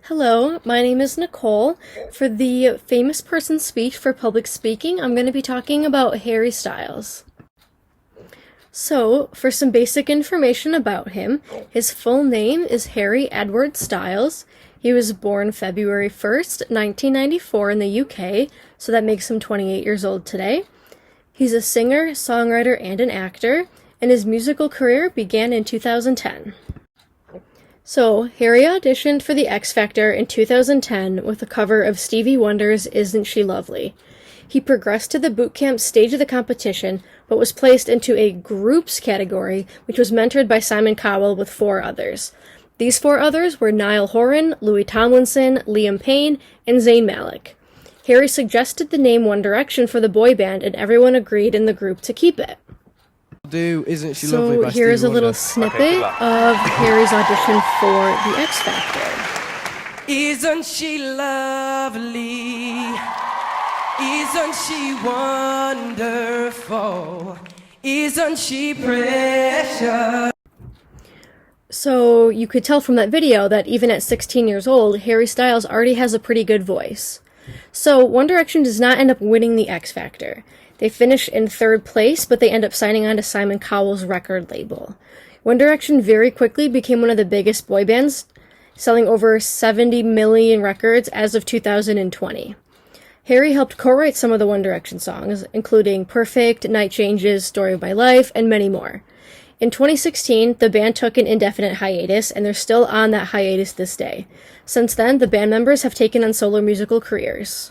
Hello, my name is Nicole. For the famous person speech for public speaking, I'm going to be talking about Harry Styles. So, for some basic information about him, his full name is Harry Edward Styles. He was born February 1st, 1994 in the UK, so that makes him 28 years old today. He's a singer, songwriter, and an actor, and his musical career began in 2010. So, Harry auditioned for the X Factor in 2010 with a cover of Stevie Wonder's Isn't She Lovely. He progressed to the boot camp stage of the competition, but was placed into a groups category, which was mentored by Simon Cowell with 4 others. These 4 others were Niall Horan, Louis Tomlinson, Liam Payne, and Zayn Malik. Harry suggested the name One Direction for the boy band, and everyone agreed in the group to keep it. Isn't She Lovely by Here's Stevie a little Wonder. snippet of Harry's audition for the X Factor. Isn't she lovely? Isn't she wonderful? Isn't she precious? So you could tell from that video that even at 16 years old, Harry Styles already has a pretty good voice. So One Direction does not end up winning the X Factor. They finish in 3rd place, but they end up signing on to Simon Cowell's record label. One Direction very quickly became one of the biggest boy bands, selling over 70 million records as of 2020. Harry helped co-write some of the One Direction songs, including Perfect, Night Changes, Story of My Life, and many more. In 2016, the band took an indefinite hiatus, and they're still on that hiatus this day. Since then, the band members have taken on solo musical careers.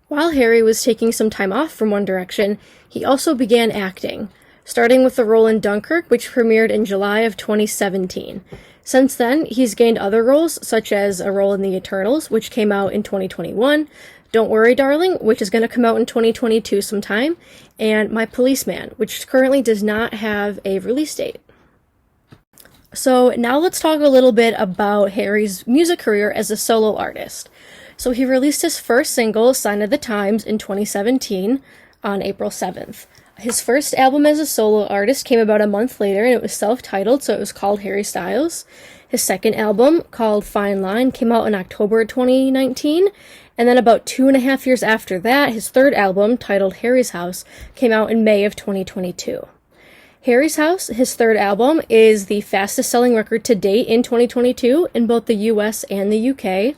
While Harry was taking some time off from One Direction, he also began acting, starting with the role in Dunkirk, which premiered in July of 2017. Since then, he's gained other roles, such as a role in The Eternals, which came out in 2021, Don't Worry Darling, which is going to come out in 2022 sometime, and My Policeman, which currently does not have a release date. So now let's talk a little bit about Harry's music career as a solo artist. So he released his first single, Sign of the Times, in 2017 on April 7th. His first album as a solo artist came about a month later, and it was self-titled, so it was called Harry Styles. His second album, called Fine Line, came out in October 2019, and then about 2.5 years after that, his third album, titled Harry's House, came out in May of 2022. Harry's House, his third album, is the fastest-selling record to date in 2022 in both the US and the UK.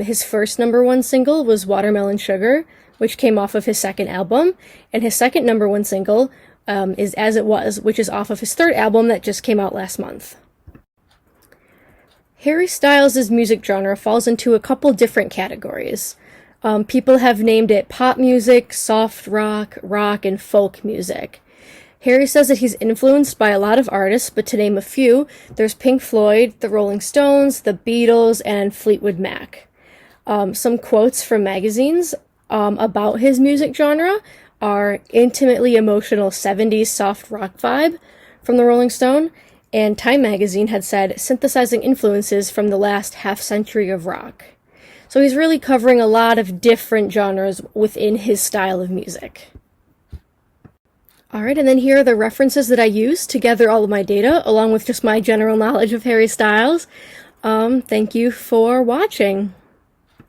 His first #1 single was Watermelon Sugar, which came off of his second album, and his second #1 single is As It Was, which is off of his third album that just came out last month. Harry Styles' music genre falls into a couple different categories. People have named it pop music, soft rock, rock, and folk music. Harry says that he's influenced by a lot of artists, but to name a few, there's Pink Floyd, the Rolling Stones, the Beatles, and Fleetwood Mac. Some quotes from magazines about his music genre are intimately emotional 70s soft rock vibe from the Rolling Stone, and Time magazine had said synthesizing influences from the last half century of rock. So he's really covering a lot of different genres within his style of music. Alright, and then here are the references that I used to gather all of my data, along with just my general knowledge of Harry Styles. Thank you for watching.